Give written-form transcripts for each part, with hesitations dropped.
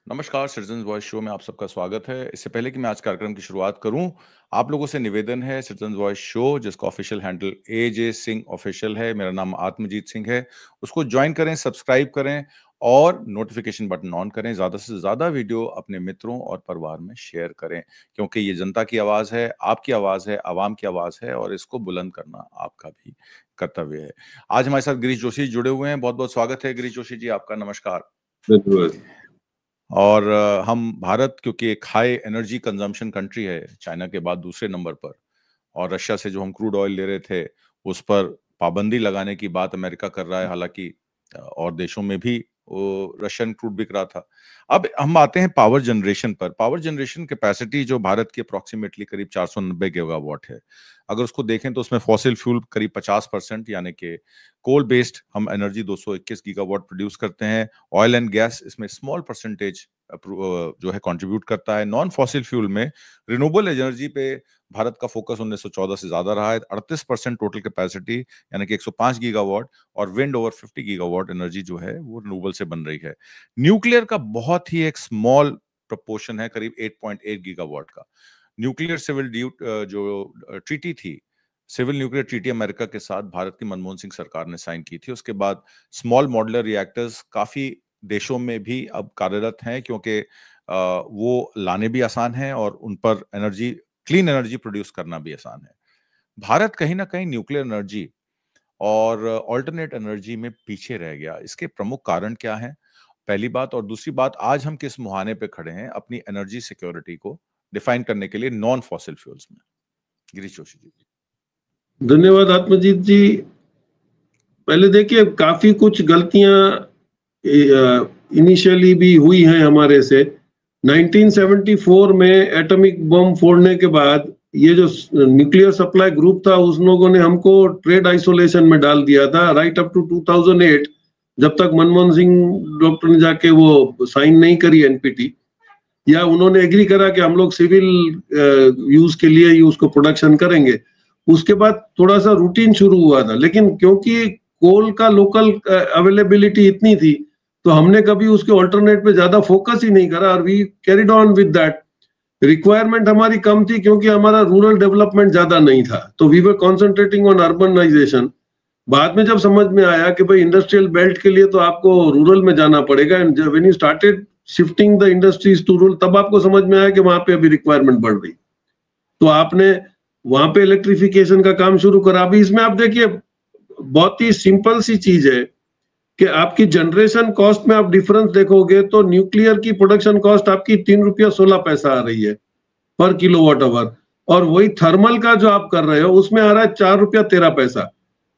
नमस्कार, citizens voice show में आप सबका स्वागत है। इससे पहले कि मैं आज कार्यक्रम की शुरुआत करूं, आप लोगों से निवेदन है, सिटीजन्स वॉइस शो जिसका ऑफिशियल हैंडल एजे सिंह ऑफिशियल है, मेरा नाम आत्मजीत सिंह है, उसको ज्वाइन करें, सब्सक्राइब करें और नोटिफिकेशन बटन ऑन करें। ज़्यादा से ज़्यादा वीडियो अपने मित्रों और परिवार में शेयर करें, क्योंकि ये जनता की आवाज़ है, आपकी आवाज़ है, आवाम की आवाज़ है और इसको बुलंद करना आपका भी कर्तव्य है। आज हमारे साथ गिरीश जोशी जुड़े हुए हैं। बहुत-बहुत स्वागत है गिरीश जोशी जी, आपका। नमस्कार। धन्यवाद। और हम भारत क्योंकि एक हाई एनर्जी कंजम्पशन कंट्री है, चाइना के बाद दूसरे नंबर पर, और रशिया से जो हम क्रूड ऑयल ले रहे थे, उस पर पाबंदी लगाने की बात अमेरिका कर रहा है। हालांकि और देशों में भी वो रशियन क्रूड बिक रहा था। अब हम आते हैं पावर जनरेशन पर। पावर जनरेशन कैपेसिटी जो भारत की अप्रोक्सीमेटली करीब 490 गीगावाट है। अगर उसको देखें तो उसमें फॉसिल फ्यूल करीब 50%, यानी कि कोल बेस्ड हम एनर्जी 221 गीगावाट प्रोड्यूस करते हैं। ऑयल एंड गैस इसमें स्मॉल परसेंटेज जो है कंट्रीब्यूट करता है। नॉन फॉसिल फ्यूल में रिन्यूएबल एनर्जी पे भारत का फोकस 1914 से ज्यादा रहा है। 38% टोटल कैपेसिटी यानी कि 105 गीगावाट, और विंड ओवर 50 गीगावाट एनर्जी जो है वो रिन्यूएबल से बन रही है। न्यूक्लियर का बहुत ही एक स्मॉल प्रोपोर्शन है, करीब 8.8 गीगावाट का। न्यूक्लियर सिविल जो ट्रीटी थी, सिविल न्यूक्लियर ट्रीटी अमेरिका के साथ भारत की मनमोहन सिंह सरकार ने साइन की थी। उसके बाद स्मॉल मॉडुलर रिएक्टर्स काफी देशों में भी अब कार्यरत हैं, क्योंकि वो लाने भी आसान है और उन पर एनर्जी, क्लीन एनर्जी प्रोड्यूस करना भी आसान है। भारत कहीं ना कहीं न्यूक्लियर एनर्जी और ऑल्टरनेट एनर्जी में पीछे रह गया। इसके प्रमुख कारण क्या हैं? पहली बात। और दूसरी बात, आज हम किस मुहाने पे खड़े हैं अपनी एनर्जी सिक्योरिटी को डिफाइन करने के लिए नॉन फॉसिल फ्यूल्स में? गिरीश जोशी जी। धन्यवाद आत्मजीत जी। पहले देखिए, काफी कुछ गलतियां इनिशियली भी हुई हैं हमारे से। 1974 में एटॉमिक बम फोड़ने के बाद ये जो न्यूक्लियर सप्लाई ग्रुप था, उस लोगों ने हमको ट्रेड आइसोलेशन में डाल दिया था राइट अप टू 2008, जब तक मनमोहन सिंह डॉक्टर ने जाके वो साइन नहीं करी एनपीटी, या उन्होंने एग्री करा कि हम लोग सिविल यूज के लिए ही उसको प्रोडक्शन करेंगे। उसके बाद थोड़ा सा रूटीन शुरू हुआ था, लेकिन क्योंकि कोल का लोकल अवेलेबिलिटी इतनी थी, तो हमने कभी उसके ऑल्टरनेट पे ज्यादा फोकस ही नहीं करा और we carried on with that. Requirement हमारी कम थी क्योंकि हमारा रूरल डेवलपमेंट ज्यादा नहीं था, तो we were concentrating on urbanization. बाद में जब समझ में आया कि भाई इंडस्ट्रियल बेल्ट के लिए तो आपको रूरल में जाना पड़ेगा, and when you started shifting the industries to rural, तब आपको समझ में आया कि वहां पे अभी रिक्वायरमेंट बढ़ रही, तो आपने वहां पे इलेक्ट्रिफिकेशन का काम शुरू करा। अभी इसमें आप देखिए, बहुत ही सिंपल सी चीज है कि आपकी जनरेशन कॉस्ट में आप डिफरेंस देखोगे तो न्यूक्लियर की प्रोडक्शन कॉस्ट आपकी 3 रुपया 16 पैसा आ रही है पर किलोवाट आवर, और वही थर्मल का जो आप कर रहे हो उसमें आ रहा है 4 रुपया 13 पैसा।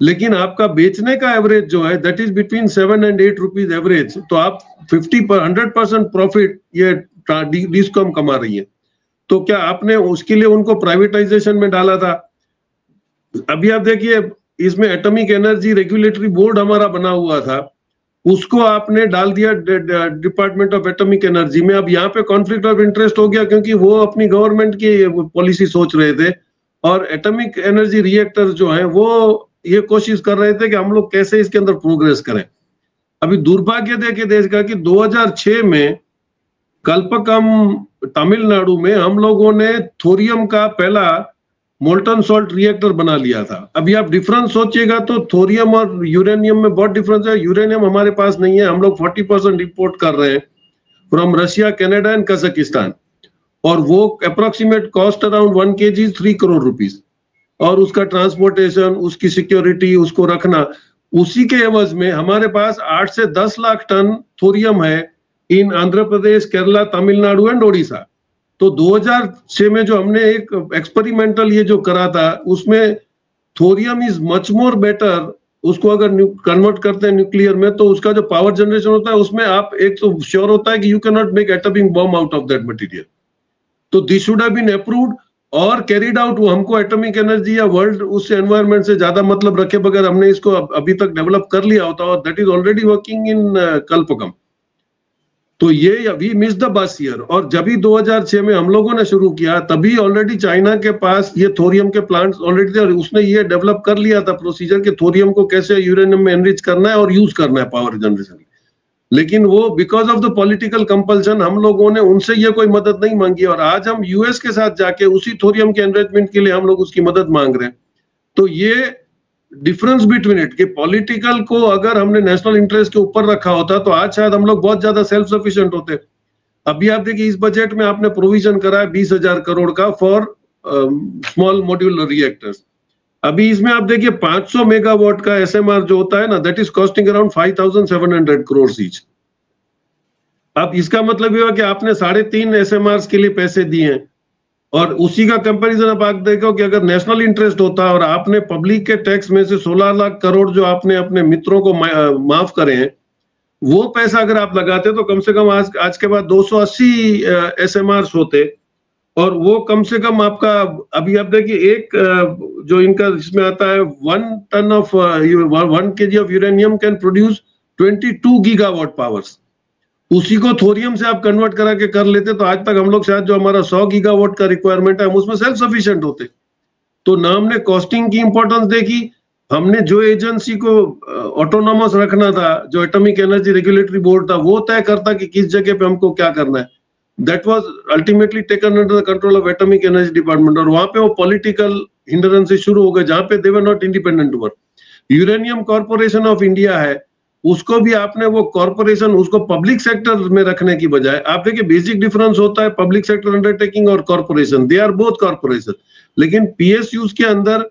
लेकिन आपका बेचने का एवरेज जो है that is between 7 and 8 rupees average, तो आप 100% प्रॉफिट ये डिस्कॉम कमा रही है। तो क्या आपने उसके लिए उनको प्राइवेटाइजेशन में डाला था? अभी आप देखिए, इसमें एटॉमिक एनर्जी रेगुलेटरी बोर्ड हमारा बना हुआ था, उसको आपने डाल दिया डिपार्टमेंट ऑफ एटॉमिक एनर्जी में। अब यहाँ पे कॉन्फ्लिक्ट ऑफ इंटरेस्ट हो गया, क्योंकि वो अपनी गवर्नमेंट की पॉलिसी सोच रहे थे और एटॉमिक एनर्जी रिएक्टर जो है वो ये कोशिश कर रहे थे कि हम लोग कैसे इसके अंदर प्रोग्रेस करें। अभी दुर्भाग्य देखे देश का कि 2006 में कल्पकम तमिलनाडु में हम लोगों ने थोरियम का पहला मोल्टन सॉल्ट रिएक्टर बना लिया था। अभी आप डिफरेंस सोचिएगा तो थोरियम और यूरेनियम में बहुत डिफरेंस है। यूरेनियम हमारे पास नहीं है, हम लोग 40% इंपोर्ट कर रहे हैं from Russia, Canada and Kazakhstan, और वो approximate cost around 1 kg 3 crore rupees, और उसका ट्रांसपोर्टेशन, उसकी सिक्योरिटी, उसको रखना। उसी के एवज में हमारे पास 8 से 10 लाख टन थोरियम है इन आंध्र प्रदेश, केरला, तमिलनाडु एंड ओडिशा। तो 2006 में जो हमने एक एक्सपेरिमेंटल ये जो करा था, उसमें thorium is much more better. उसको अगर कन्वर्ट करते हैं न्यूक्लियर में, तो उसका जो पावर जनरेशन होता है उसमें आप एक तो श्योर होता है कि you can not make atomic bomb out of that material. तो this should have been approved और कैरिड आउट। वो हमको एटॉमिक एनर्जी या वर्ल्ड उससे एनवायरनमेंट से ज्यादा मतलब रखे बगैर हमने इसको अभी तक डेवलप कर लिया होता, और that is already working in Kalpakkam. तो ये अभी मिस द बस ईयर। और जब भी 2006 में हम लोगों ने शुरू किया, तभी ऑलरेडी चाइना के पास ये थोरियम के प्लांट्स ऑलरेडी थे, और उसने ये डेवलप कर लिया था प्रोसीजर कि थोरियम को कैसे यूरेनियम में एनरिच करना है और यूज करना है पावर जनरेशन। लेकिन वो because of the political compulsion हम लोगों ने उनसे ये कोई मदद नहीं मांगी, और आज हम यूएस के साथ जाके उसी थोरियम के एनरिचमेंट के लिए हम लोग उसकी मदद मांग रहे हैं। तो ये डिफरेंस बिटवीन इट कि पॉलिटिकल को अगर हमने नेशनल इंटरेस्ट के ऊपर रखा होता तो आज शायद हम लोग बहुत ज्यादा सेल्फ सफिशिएंट होते। अभी आप देखिए इस बजट में आपने प्रोविजन करा है 20,000 करोड़ का फॉर स्मॉल मॉड्यूलर रिएक्टर्स। अभी इसमें आप देखिए 500 मेगावाट का एसएमआर जो होता है ना, that is costing around 5,700 crore each. अब इसका मतलब ये हुआ कि आपने 3.5 एसएमआर के लिए पैसे दिए हैं, और उसी का कंपैरिजन अब आप देखो कि अगर नेशनल इंटरेस्ट होता और आपने पब्लिक के टैक्स में से 16 लाख करोड़ जो आपने अपने मित्रों को माफ करे हैं, वो पैसा अगर आप लगाते तो कम से कम आज के बाद 280 एसएमआर होते, और वो कम से कम आपका अभी आप देखिए एक जो इनका इसमें आता है 1 kg of uranium can produce 22 gigawatt powers. उसी को थोरियम से आप कन्वर्ट करा के कर लेते तो आज तक हम लोग शायद जो हमारा 100 गीगावाट का रिक्वायरमेंट है हम उसमें सेल्फ सफिशिएंट होते। तो ना हमने कॉस्टिंग की इंपॉर्टेंस देखी, हमने जो एजेंसी को ऑटोनॉमस रखना था, जो एटॉमिक एनर्जी रेगुलेटरी बोर्ड था, वो तय करता कि किस जगह पे हमको क्या करना है। That was ultimately taken under the control of atomic energy department, और वहां पे वो पॉलिटिकल हिंड्रेंसेस शुरू हो गए जहां पे they were not independent over. Uranium corporation of India है, उसको भी आपने वो कॉर्पोरेशन उसको पब्लिक सेक्टर में रखने की बजाय, आप देखिए बेसिक डिफरेंस होता है पब्लिक सेक्टर अंडरटेकिंग और corporation, they are both corporation. लेकिन पीएसयूज के अंदर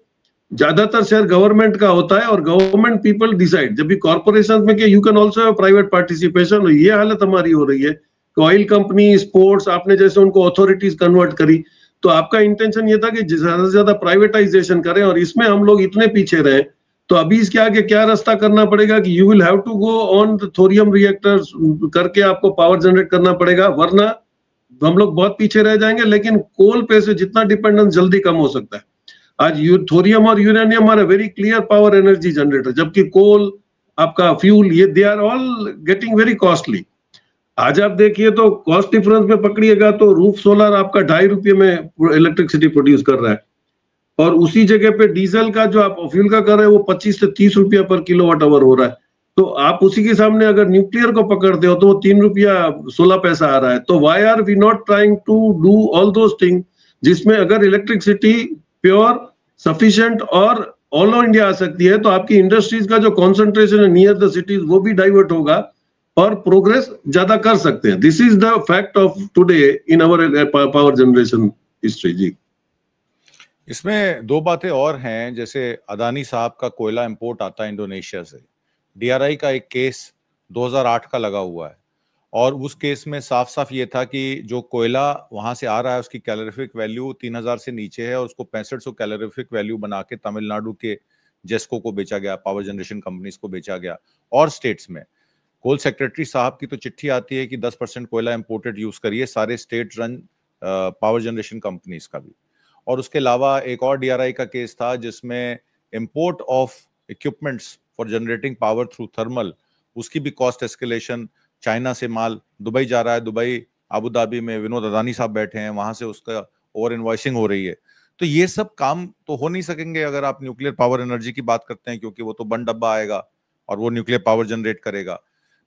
ज्यादातर शेयर गवर्नमेंट का होता है और गवर्नमेंट पीपल डिसाइड। जब भी कॉर्पोरेशन में के you can also private participation, ये हालत हमारी हो रही है। ऑयल कंपनी, स्पोर्ट्स, आपने जैसे उनको अथॉरिटीज कन्वर्ट करी, तो आपका इंटेंशन ये था कि ज्यादा से ज्यादा प्राइवेटाइजेशन करें, और इसमें हम लोग इतने पीछे रहे। तो अभी इसके आगे क्या रास्ता करना पड़ेगा कि you will have to go on thorium reactors करके आपको पावर जनरेट करना पड़ेगा, वरना हम लोग बहुत पीछे रह जाएंगे। लेकिन कोल पे से जितना डिपेंडेंस जल्दी कम हो सकता है। आज थोरियम और uranium are a very clear power energy generator, जबकि कोल, आपका फ्यूल, ये they are all getting very costly. आज आप देखिए तो कॉस्ट डिफरेंस में पकड़िएगा तो रूफ सोलर आपका 2.5 रुपये में इलेक्ट्रिसिटी प्रोड्यूस कर रहा है, और उसी जगह पे डीजल का जो आप फ्यूल का कर रहे हैं वो 25 से 30 रुपया पर किलोवाट आवर हो रहा है। तो आप उसी के सामने अगर न्यूक्लियर को पकड़ते हो तो वो 3 रुपया 16 पैसा आ रहा है। तो why are we not trying to do all those thing, जिसमें अगर इलेक्ट्रिसिटी प्योर, सफिशिएंट और ऑल ओवर इंडिया आ सकती है तो आपकी इंडस्ट्रीज का जो कॉन्सेंट्रेशन है नियर द सिटीज वो भी डाइवर्ट होगा और प्रोग्रेस ज्यादा कर सकते हैं। This is the fact of today in our power generation history. जी, इसमें दो बातें और हैं, जैसे अदानी साहब का कोयला इंपोर्ट आता है इंडोनेशिया से, डीआरआई का एक केस 2008 का लगा हुआ है, और उस केस में साफ साफ ये था कि जो कोयला वहां से आ रहा है उसकी कैलोरीफिक वैल्यू 3000 से नीचे है, और उसको 6500 कैलोरीफिक वैल्यू बना के तमिलनाडु के जेस्को को बेचा गया, पावर जनरेशन कंपनीज को बेचा गया। और स्टेट्स में कोल सेक्रेटरी साहब की तो चिट्ठी आती है कि 10% कोयला इंपोर्टेड यूज करिए, सारे state run power generation companies का भी। और उसके अलावा एक और डीआरआई का केस था जिसमें import of equipments for generating power through thermal, उसकी भी कॉस्ट एस्केलेशन, चाइना से माल दुबई जा रहा है, दुबई अबू धाबी में विनोद अदानी साहब बैठे हैं, वहां से उसका ओवर इनवॉइसिंग हो रही है। तो ये सब काम तो हो नहीं सकेंगे अगर आप न्यूक्लियर पावर एनर्जी की बात करते हैं, क्योंकि वो तो बंद डब्बा आएगा और वो न्यूक्लियर पावर जनरेट करेगा।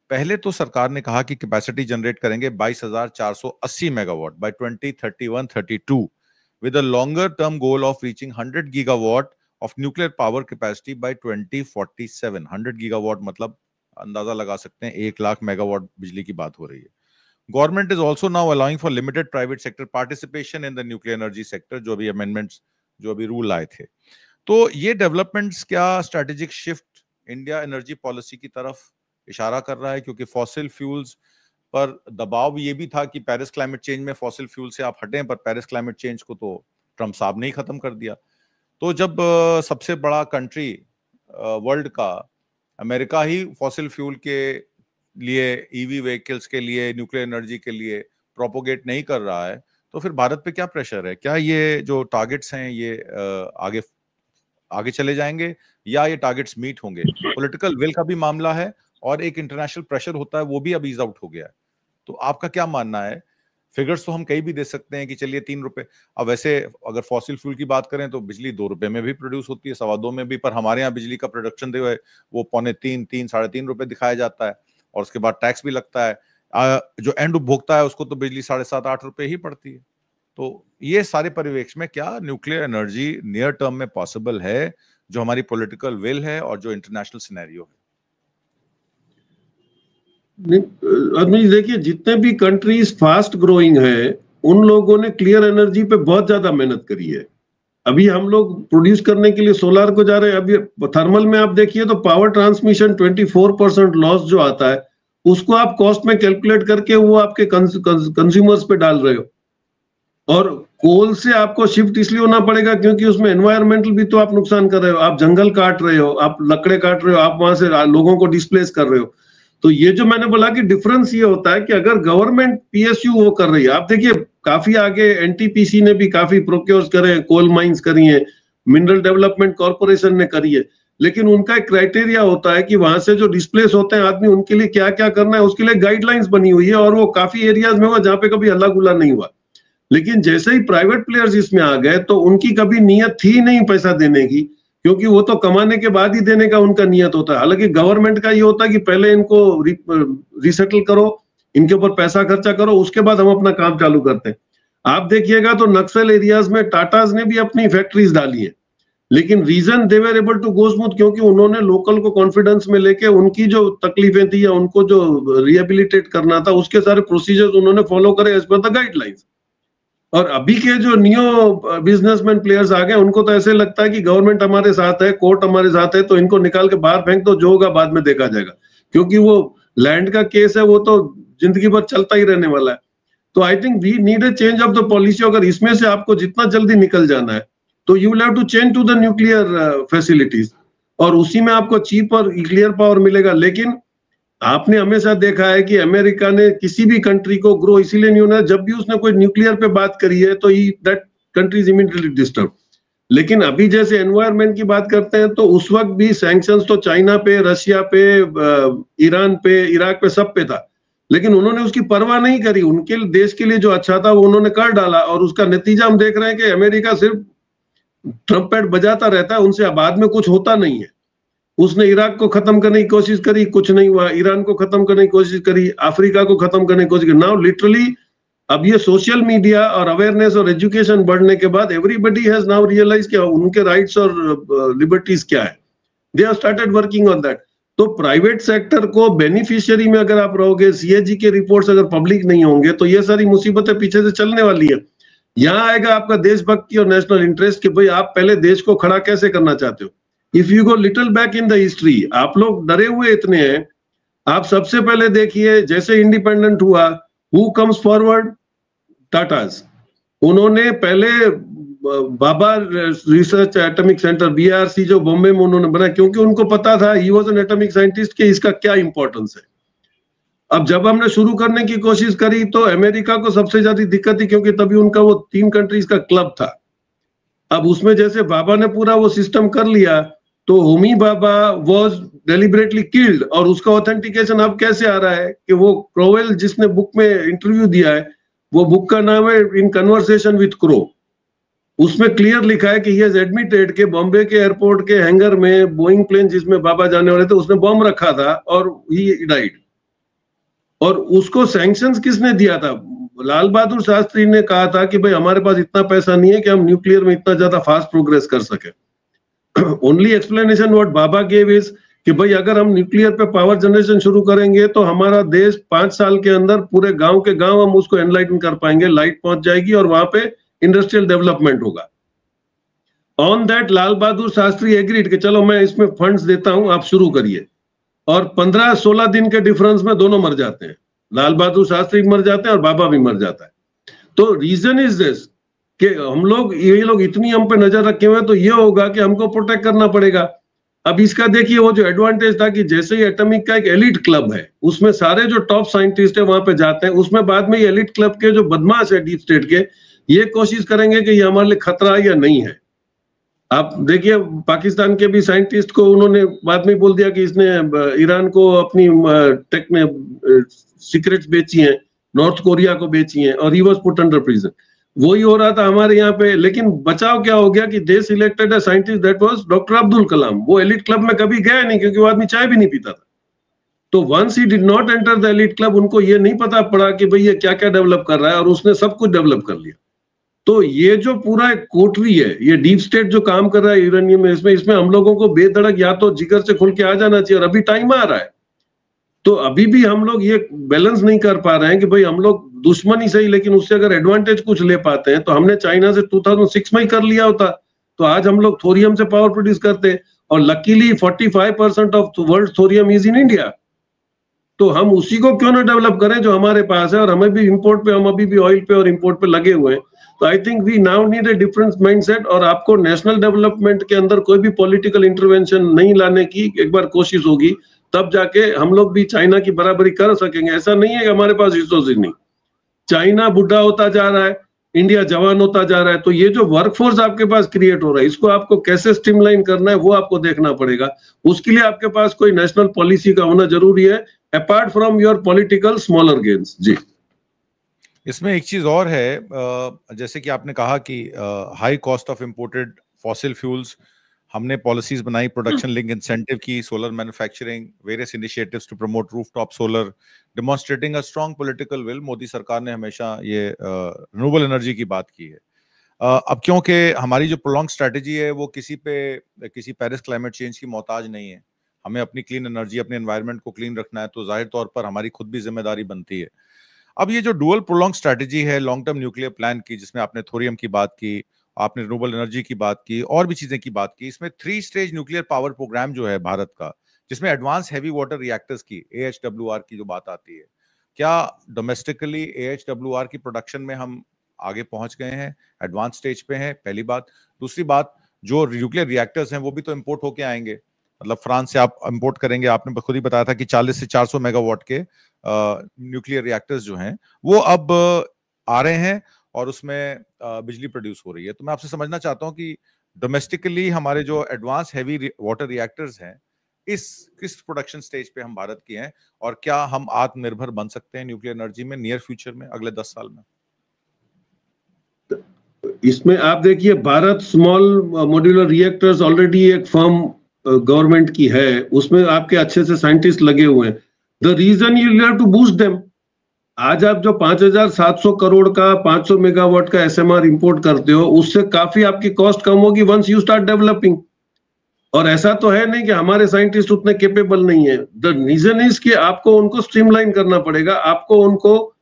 पहले तो सरकार ने कहा कि कैपेसिटी जनरेट करेंगे 22,480 megawatt bye 2031-32 with a longer term goal of reaching 100 gigawatt of nuclear power capacity by 2047। 100 gigawatt मतलब अंदाजा लगा सकते हैं 1 लाख मेगावाट बिजली की बात हो रही है। Government is also now allowing for limited private sector participation in the nuclear energy sector, जो भी अमेंडमेंट्स, जो अभी रूल आए थे। तो ये डेवलपमेंट्स क्या strategic shift India energy policy की तरफ इशारा कर रहा है? क्योंकि फॉसिल फ्यूल्स पर दबाव ये भी था कि पेरिस क्लाइमेट चेंज में फॉसिल फ्यूल से आप हटें, पर पेरिस क्लाइमेट चेंज को तो ट्रम्प साहब ने ही खत्म कर दिया। तो जब सबसे बड़ा कंट्री वर्ल्ड का अमेरिका ही फॉसिल फ्यूल के लिए, ईवी व्हीकल्स के लिए, न्यूक्लियर एनर्जी के लिए प्रोपोगेट नहीं कर रहा है, तो फिर भारत पे क्या प्रेशर है? क्या ये जो टारगेट्स हैं ये आगे चले जाएंगे या ये टारगेट्स मीट होंगे? पॉलिटिकल विल का भी मामला है और एक इंटरनेशनल प्रेशर होता है, वो भी अब ईज आउट हो गया है। तो आपका क्या मानना है? फिगर्स तो हम कहीं भी दे सकते हैं कि चलिए 3 रुपए, अब वैसे अगर फॉसिल फ्यूल की बात करें तो बिजली 2 रुपए में भी प्रोड्यूस होती है, 2.25 में भी, पर हमारे यहाँ बिजली का प्रोडक्शन जो है वो 2.25, 3, 3.5 रुपए दिखाया जाता है। और उसके बाद टैक्स भी लगता है। जो एंड उपभोक्ता है उसको तो बिजली 7.5-8 रुपए ही पड़ती है। तो ये सारे परिवेश में क्या न्यूक्लियर एनर्जी नियर टर्म में पॉसिबल है, जो हमारी पॉलिटिकल विल है और जो इंटरनेशनल सिनेरियो है? आदमी देखिए, जितने भी कंट्रीज फास्ट ग्रोइंग है उन लोगों ने क्लियर एनर्जी पे बहुत ज्यादा मेहनत करी है। अभी हम लोग प्रोड्यूस करने के लिए सोलार को जा रहे हैं। अभी थर्मल में आप देखिए तो पावर ट्रांसमिशन 24% लॉस जो आता है उसको आप कॉस्ट में कैलकुलेट करके वो आपके कंज्यूमर्स पे डाल रहे हो। और कोल से आपको शिफ्ट इसलिए होना पड़ेगा क्योंकि उसमें एनवायरमेंटल भी तो आप नुकसान कर रहे हो, आप जंगल काट रहे हो, आप लकड़े काट रहे हो, आप वहां से लोगों को डिस्प्लेस कर रहे हो। तो ये जो मैंने बोला कि डिफरेंस ये होता है कि अगर गवर्नमेंट पीएसयू वो कर रही है, आप देखिए काफी आगे एनटीपीसी ने भी काफी प्रोक्योर्स करे, कोल माइंस करी है, मिनरल डेवलपमेंट कॉर्पोरेशन ने करी है, लेकिन उनका एक क्राइटेरिया होता है कि वहां से जो डिस्प्लेस होते हैं आदमी उनके लिए क्या क्या करना है, उसके लिए गाइडलाइंस बनी हुई है और वो काफी एरियाज में हुआ जहां पे कभी हल्ला गुल्ला नहीं हुआ। लेकिन जैसे ही प्राइवेट प्लेयर्स इसमें आ गए तो उनकी कभी नियत थी नहीं पैसा देने की, क्योंकि वो तो कमाने के बाद ही देने का उनका नियत होता है। हालांकि गवर्नमेंट का ये होता है कि पहले इनको रिसेटल करो, इनके ऊपर पैसा खर्चा करो, उसके बाद हम अपना काम चालू करते हैं। आप देखिएगा तो नक्सल एरियाज में टाटाज ने भी अपनी फैक्ट्रीज डाली है, लेकिन reason they were able to go smooth क्योंकि उन्होंने लोकल को कॉन्फिडेंस में लेके उनकी जो तकलीफें थी या उनको जो रिहेबिलिटेट करना था उसके सारे प्रोसीजर्स उन्होंने फॉलो करे एज पर द गाइडलाइंस। और अभी के जो नियो बिजनेसमैन प्लेयर्स आ गए उनको तो ऐसे लगता है कि गवर्नमेंट हमारे साथ है, कोर्ट हमारे साथ है, तो इनको निकाल के बाहर फेंक दो, जो होगा बाद में देखा जाएगा, क्योंकि वो लैंड का केस है, वो तो जिंदगी भर चलता ही रहने वाला है। तो I think we need a change of the policy. अगर इसमें से आपको जितना जल्दी निकल जाना है तो you will have to change to the nuclear facilities, और उसी में आपको चीप और क्लियर पावर मिलेगा। लेकिन आपने हमेशा देखा है कि अमेरिका ने किसी भी कंट्री को ग्रो इसीलिए नहीं होना, जब भी उसने कोई न्यूक्लियर पे बात करी है तो that country is immediately disturb. लेकिन अभी जैसे एनवायरनमेंट की बात करते हैं तो उस वक्त भी सैंक्शंस तो चाइना पे, रशिया पे, ईरान पे, इराक पे, सब पे था, लेकिन उन्होंने उसकी परवाह नहीं करी। उनके देश के लिए जो अच्छा था वो उन्होंने कर डाला, और उसका नतीजा हम देख रहे हैं कि अमेरिका सिर्फ ट्रम्प पैड बजाता रहता है, उनसे बाद में कुछ होता नहीं है। उसने इराक को खत्म करने की कोशिश करी, कुछ नहीं हुआ, ईरान को खत्म करने की कोशिश करी, अफ्रीका को खत्म करने की कोशिश करी। नाउ लिटरली अब ये सोशल मीडिया और अवेयरनेस और एजुकेशन बढ़ने के बाद एवरीबडी हैज नाउ रियलाइज कि उनके राइट्स और लिबर्टीज क्या है, they have started working on that. तो प्राइवेट सेक्टर को बेनिफिशियरी में अगर आप रहोगे, सीएजी के रिपोर्ट्स अगर पब्लिक नहीं होंगे तो ये सारी मुसीबतें पीछे से चलने वाली है। यहाँ आएगा आपका देशभक्ति और नेशनल इंटरेस्ट कि भाई आप पहले देश को खड़ा कैसे करना चाहते हो। If you go little back in the history, आप लोग डरे हुए इतने हैं, आप सबसे पहले देखिए जैसे इंडिपेंडेंट हुआ, हु कम्स फॉरवर्ड? टाटाज। उन्होंने पहले बाबा रिसर्च एटॉमिक सेंटर बीआरसी जो बॉम्बे में उन्होंने बनाया, क्योंकि उनको पता था he was an atomic scientist कि इसका क्या इंपॉर्टेंस है। अब जब हमने शुरू करने की कोशिश करी तो अमेरिका को सबसे ज्यादा दिक्कत थी, क्योंकि तभी उनका वो 3 कंट्रीज का क्लब था। अब उसमें जैसे बाबा ने पूरा वो सिस्टम कर लिया तो होमी बाबा वाज डेलिबरेटली किल्ड, और उसका ऑथेंटिकेशन अब कैसे आ रहा है कि वो क्रोवेल जिसने बुक में इंटरव्यू दिया है, वो बुक का नाम है इन कन्वर्सेशन विथ क्रो। उसमें क्लियर लिखा है कि ही हैज एडमिटेड के बॉम्बे के एयरपोर्ट के हैंगर में बोइंग प्लेन जिसमें बाबा जाने वाले थे उसने बॉम्ब रखा था और ही डाइड। और उसको सैंक्शंस किसने दिया था? लाल बहादुर शास्त्री ने कहा था कि भाई हमारे पास इतना पैसा नहीं है कि हम न्यूक्लियर में इतना ज्यादा फास्ट प्रोग्रेस कर सके। Only explanation what Baba gave is कि भाई अगर हम न्यूक्लियर पे पावर जनरेशन शुरू करेंगे तो हमारा देश 5 साल के अंदर पूरे गांव के गांव हम उसको एनलाइटन कर पाएंगे, लाइट पहुंच जाएगी और वहां पे इंडस्ट्रियल डेवलपमेंट होगा। On that Lal Bahadur Shastri agreed कि चलो मैं इसमें फंड्स देता हूं, आप शुरू करिए। और 15-16 दिन के डिफरेंस में दोनों मर जाते हैं, लाल बहादुर शास्त्री मर जाते हैं और बाबा भी मर जाता है। तो रीजन इज दिस कि हम लोग, ये लोग इतनी हम पे नजर रखे हुए हैं, तो ये होगा कि हमको प्रोटेक्ट करना पड़ेगा। अब इसका देखिए वो जो एडवांटेज था कि जैसे ही एटॉमिक का एक एलिट क्लब है, उसमें सारे जो टॉप साइंटिस्ट है वहां पे जाते हैं, उसमें बाद में ये एलिट क्लब के जो बदमाश है डीप स्टेट के, ये कोशिश करेंगे कि ये हमारे लिए खतरा है या नहीं है। आप देखिए पाकिस्तान के भी साइंटिस्ट को उन्होंने बाद में बोल दिया कि इसने ईरान को अपनी टेक में सीक्रेट्स बेची हैं, नॉर्थ कोरिया को बेची हैं, और he was put under prison. वही हो रहा था हमारे यहाँ पे। लेकिन बचाव क्या हो गया कि they selected a scientist that was doctor Abdul Kalam. वो एलिट क्लब में कभी गया नहीं, क्योंकि वो आदमी चाय भी नहीं पीता था। तो once he did not enter the elite club, उनको ये नहीं पता पड़ा कि भाई ये क्या क्या डेवलप कर रहा है, और उसने सब कुछ डेवलप कर लिया। तो ये जो पूरा एक कोठरी है, ये डीप स्टेट जो काम कर रहा है यूरेनियम में, इसमें हम लोगों को बेधड़क या तो जिगर से खुल के आ जाना चाहिए, और अभी टाइम आ रहा है। तो अभी भी हम लोग ये बैलेंस नहीं कर पा रहे हैं कि भाई हम लोग दुश्मन ही सही, लेकिन उससे अगर एडवांटेज कुछ ले पाते हैं, तो हमने चाइना से 2006 में ही कर लिया होता, तो आज हम लोग थोरियम से पावर प्रोड्यूस करते, और luckily 45% of world thorium is in India. तो हम उसी को क्यों ना डेवलप करें जो हमारे पास है, और हमें भी इंपोर्ट पे, हम अभी भी ऑयल पे और इंपोर्ट पे लगे हुए हैं। तो I think we now need a different mindset, और आपको नेशनल डेवलपमेंट के अंदर कोई भी पॉलिटिकल इंटरवेंशन नहीं लाने की एक बार कोशिश होगी, तब जाके हम लोग भी चाइना की बराबरी कर सकेंगे। ऐसा नहीं है कि हमारे पास रिसोर्सेज नहीं, चाइना बुढ़ा होता जा रहा है, इंडिया जवान होता जा रहा है। तो ये जो वर्कफोर्स आपके पास क्रिएट हो रहा है, इसको आपको कैसे स्ट्रीमलाइन करना है वो आपको देखना पड़ेगा। उसके लिए आपके पास कोई नेशनल पॉलिसी का होना जरूरी है, apart from your political smaller gains. जी, इसमें एक चीज और है, जैसे कि आपने कहा कि high cost of imported fossil fuels, हमने पॉलिसीज बनाई, प्रोडक्शन लिंक इंसेंटिव की, solar manufacturing, various initiatives to promote rooftop solar, demonstrating a strong political will. Modi सरकार ने हमेशा ये रिन्यूएबल एनर्जी की बात की है। अब क्योंकि हमारी जो प्रोलॉन्ग स्ट्रेटेजी है वो किसी पेरिस क्लाइमेट चेंज की मोहताज नहीं है, हमें अपनी क्लीन एनर्जी, अपने एनवायरनमेंट को क्लीन रखना है, तो जाहिर तौर पर हमारी खुद भी जिम्मेदारी बनती है। अब ये जो डुअल प्रोलॉन्ग स्ट्रेटेजी है लॉन्ग टर्म न्यूक्लियर प्लान की, जिसमें आपने थोरियम की बात की, आपने रिन्यूएबल एनर्जी की बात की, और भी चीजें की बात की, इसमें 3 स्टेज न्यूक्लियर पावर प्रोग्राम जो है भारत का, जिसमें एडवांस हैवी वाटर रिएक्टर्स की, AHWR की जो बात आती है, क्या डोमेस्टिकली AHWR की प्रोडक्शन में हम आगे पहुंच गए हैं, एडवांस स्टेज पे हैं? पहली बात। दूसरी बात, जो न्यूक्लियर रिएक्टर्स हैं वो भी तो इंपोर्ट होके आएंगे, मतलब फ्रांस से आप इंपोर्ट करेंगे। आपने खुद ही बताया था कि 40 से 400 मेगावाट के न्यूक्लियर रिएक्टर्स जो हैं वो अब आ रहे हैं, और उसमें बिजली प्रोड्यूस हो रही है। तो मैं आपसे समझना चाहता हूं कि डोमेस्टिकली हमारे जो एडवांस हैवी वाटर रिएक्टर्स हैं, किस प्रोडक्शन स्टेज पे हम भारत के हैं, और क्या हम आत्मनिर्भर बन सकते हैं न्यूक्लियर एनर्जी में नियर फ्यूचर में, अगले 10 साल में? इसमें आप देखिए, Bharat small modular reactors already एक फर्म गवर्नमेंट की है, उसमें आपके अच्छे से साइंटिस्ट लगे हुए हैं। The reason you have to boost them. आज आप जो 5,700 करोड़ का 500 मेगावाट का SMR इंपोर्ट करते हो, उससे काफी आपकी कॉस्ट कम होगी वंस यू स्टार्ट डेवलपिंग। और ऐसा तो है नहीं कि हमारे साइंटिस्ट उतने कैपेबल नहीं है। द रीजन इज कि आपको उनको स्ट्रीमलाइन करना पड़ेगा, आपको उनको,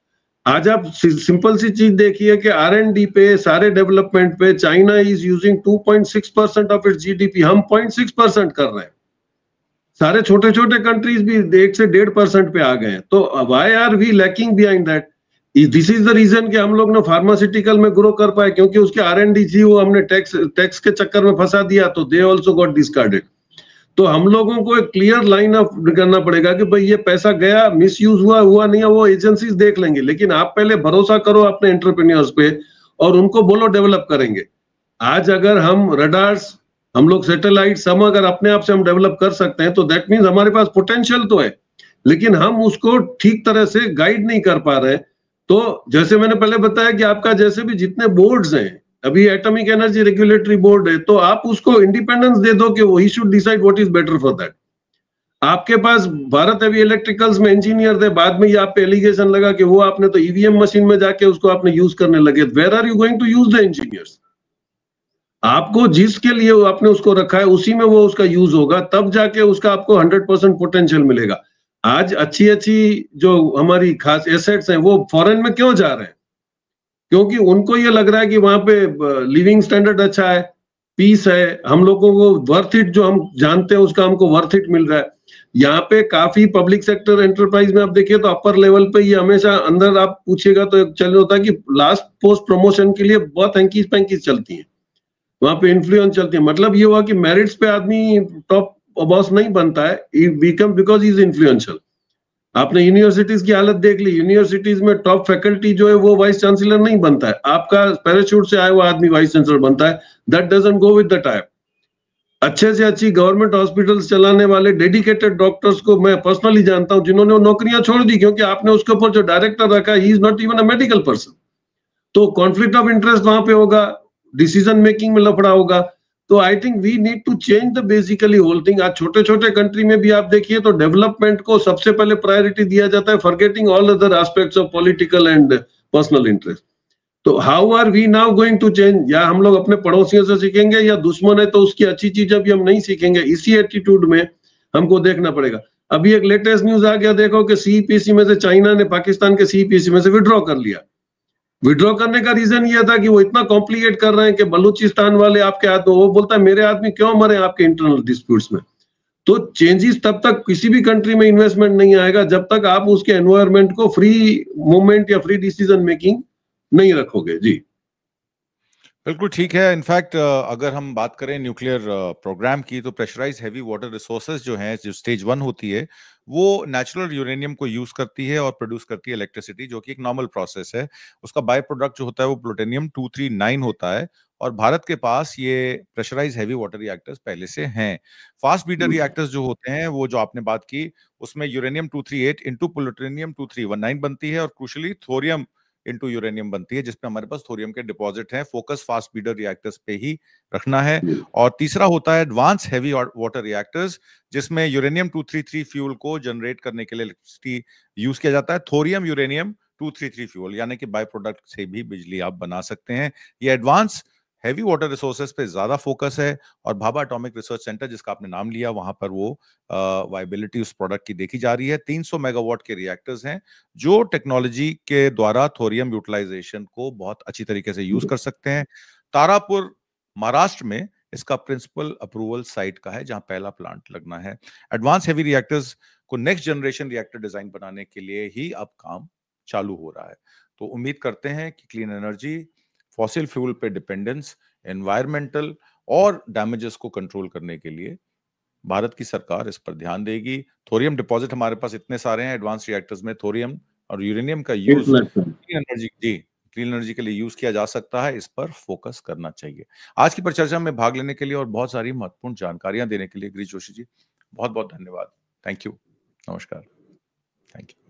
आज आप सिंपल सी चीज देखिए कि R&D पे, सारे डेवलपमेंट पे China is using 2.6% of its GDP, हम 0.6% कर रहे हैं। सारे छोटे छोटे कंट्रीज भी 1 से 1.5% पे आ गए हैं। तो why are we lacking behind that? This is the reason कि हम लोग ना फार्मास्यूटिकल में ग्रो कर पाए, क्योंकि उसके R&D जी वो हमने टैक्स के चक्कर में फंसा दिया, तो दे ऑल्सो गॉट डिस्कार्डेड। तो हम लोगों को एक क्लियर लाइन ऑफ करना पड़ेगा कि भाई ये पैसा गया, मिसयूज हुआ नहीं, वो एजेंसीज देख लेंगे, लेकिन आप पहले भरोसा करो अपने एंटरप्रेन्योर्स पे, और उनको बोलो डेवलप करेंगे। आज अगर हम रडार्स, हम लोग सैटेलाइट, हम अगर अपने आप से हम डेवलप कर सकते हैं, तो दैट मीन्स हमारे पास पोटेंशियल तो है, लेकिन हम उसको ठीक तरह से गाइड नहीं कर पा रहे। तो जैसे मैंने पहले बताया कि आपका जैसे भी जितने बोर्ड्स हैं, अभी एटॉमिक एनर्जी रेगुलेटरी बोर्ड है, तो आप उसको इंडिपेंडेंस दे दो कि वो he should decide what is better for that. आपके पास भारत हैवी इलेक्ट्रिकल्स में इंजीनियर थे, बाद में ये आप पे एलिगेशन लगा कि वो आपने तो EVM मशीन में जाके उसको आपने यूज करने लगे। Where are you going to use the engineers? आपको जिसके लिए आपने उसको रखा है उसी में वो उसका यूज होगा, तब जाके उसका आपको 100% पोटेंशियल मिलेगा। आज अच्छी अच्छी जो हमारी खास एसेट्स हैं वो फॉरेन में क्यों जा रहे हैं? क्योंकि उनको ये लग रहा है कि वहां पे लिविंग स्टैंडर्ड अच्छा है, पीस है, हम लोगों को वर्थ इट, जो हम जानते हैं उसका हमको वर्थ इट मिल रहा है। यहाँ पे काफी पब्लिक सेक्टर एंटरप्राइज में आप देखिए तो अपर लेवल पे ये हमेशा अंदर आप पूछिएगा तो चल होता है कि लास्ट पोस्ट प्रमोशन के लिए बहुत हैंकीज पैंकीज चलती है, वहां पे इन्फ्लुएंस चलती है। मतलब ये हुआ कि मेरिट्स पे आदमी टॉप बॉस नहीं बनता है, become because he is influential. आपने यूनिवर्सिटीज की हालत देख ली, यूनिवर्सिटीज में टॉप फैकल्टी जो है वो वाइस चांसलर नहीं बनता है, आपका पैराशूट से आया हुआ आदमी वाइस चांसलर बनता है। That doesn't go with the time. अच्छे से अच्छी गवर्नमेंट हॉस्पिटल्स चलाने वाले डेडिकेटेड डॉक्टर्स को मैं पर्सनली जानता हूं, जिन्होंने वो नौकरियां छोड़ दी क्योंकि आपने उसके ऊपर जो डायरेक्टर रखा he is not even a medical person. तो कॉन्फ्लिक्ट ऑफ इंटरेस्ट वहां पे होगा, डिसीजन मेकिंग में लफड़ा होगा। तो I think we need to change the basically whole thing. आज छोटे छोटे कंट्री में भी आप देखिए तो डेवलपमेंट को सबसे पहले प्रायोरिटी दिया जाता है, forgetting all other aspects of political and personal interest. तो how are we now going to change? या हम लोग अपने पड़ोसियों से सीखेंगे, या दुश्मन है तो उसकी अच्छी चीजें भी हम नहीं सीखेंगे? इसी एटीट्यूड में हमको देखना पड़ेगा। अभी एक लेटेस्ट न्यूज आ गया, देखो कि सीईपीसी में से चाइना ने पाकिस्तान के सीईपीसी में से विड्रॉ कर लिया। विड्रॉ करने का रीजन ये था कि वो इतना कॉम्प्लिकेट कर रहे हैं कि बलूचिस्तान वाले आपके हाथ में, वो बोलता है मेरे आदमी क्यों मरे आपके इंटरनल डिस्प्यूट्स में। तो चेंजेस तब तक किसी भी कंट्री में इन्वेस्टमेंट नहीं आएगा जब तक आप उसके एनवायरमेंट को फ्री मूवमेंट या फ्री डिसीजन मेकिंग नहीं रखोगे। जी बिल्कुल ठीक है। इनफैक्ट अगर हम बात करें न्यूक्लियर प्रोग्राम की, तो प्रेशराइज हैवी वाटर रिसोर्सेज जो हैं, जो स्टेज 1 होती है, वो नेचुरल यूरेनियम को यूज करती है और प्रोड्यूस करती है इलेक्ट्रिसिटी, जो कि एक नॉर्मल प्रोसेस है। उसका बाय प्रोडक्ट जो होता है वो प्लूटोनियम 239 होता है, और भारत के पास ये प्रेशराइज हैवी वाटर रिएक्टर्स पहले से हैं। फास्ट ब्रीडर रिएक्टर्स जो होते हैं, वो जो आपने बात की, उसमें यूरेनियम 238 इंटू प्लूटोनियम 2319 बनती है, और क्रूशली थोरियम इंटू यूरेनियम बनती है, जिसपे हमारे पास थोरियम के डिपॉजिट हैं। फोकस फास्ट ब्रीडर रिएक्टर्स पे ही रखना है। और तीसरा होता है एडवांस हैवी वाटर रिएक्टर्स, जिसमें यूरेनियम 233 फ्यूल को जनरेट करने के लिए इलेक्ट्रिसिटी यूज किया जाता है। थोरियम यूरेनियम 233 फ्यूल, यानी कि बाय प्रोडक्ट से भी बिजली आप बना सकते हैं। ये एडवांस हैवी वाटर रिसोर्सेज पे ज्यादा फोकस है, और भाभा एटॉमिक रिसर्च सेंटर, जिसका आपने नाम लिया, वहां पर वो वायबिलिटी उस प्रोडक्ट की देखी जा रही है। 300 मेगावाट के रिएक्टर्स हैं, जो टेक्नोलॉजी के द्वारा थोरियम यूटिलाइजेशन को बहुत अच्छी तरीके से यूज कर सकते हैं। तारापुर महाराष्ट्र में इसका प्रिंसिपल अप्रूवल साइट का है, जहां पहला प्लांट लगना है। एडवांस हैवी रिएक्टर्स को नेक्स्ट जनरेशन रिएक्टर डिजाइन बनाने के लिए ही अब काम चालू हो रहा है। तो उम्मीद करते हैं कि क्लीन एनर्जी, फॉसिल फ्यूल पे डिपेंडेंस, एनवायरमेंटल और डैमेजेस को कंट्रोल करने के लिए भारत की सरकार इस पर ध्यान देगी। थोरियम डिपॉजिट हमारे पास इतने सारे हैं एडवांस रिएक्टर्स में, थोरियम और यूरेनियम का यूज क्लीन एनर्जी के लिए यूज किया जा सकता है। इस पर फोकस करना चाहिए। आज की परिचर्चा में भाग लेने के लिए और बहुत सारी महत्वपूर्ण जानकारियां देने के लिए गिरीश जोशी जी, बहुत बहुत धन्यवाद। Thank you. नमस्कार। Thank you.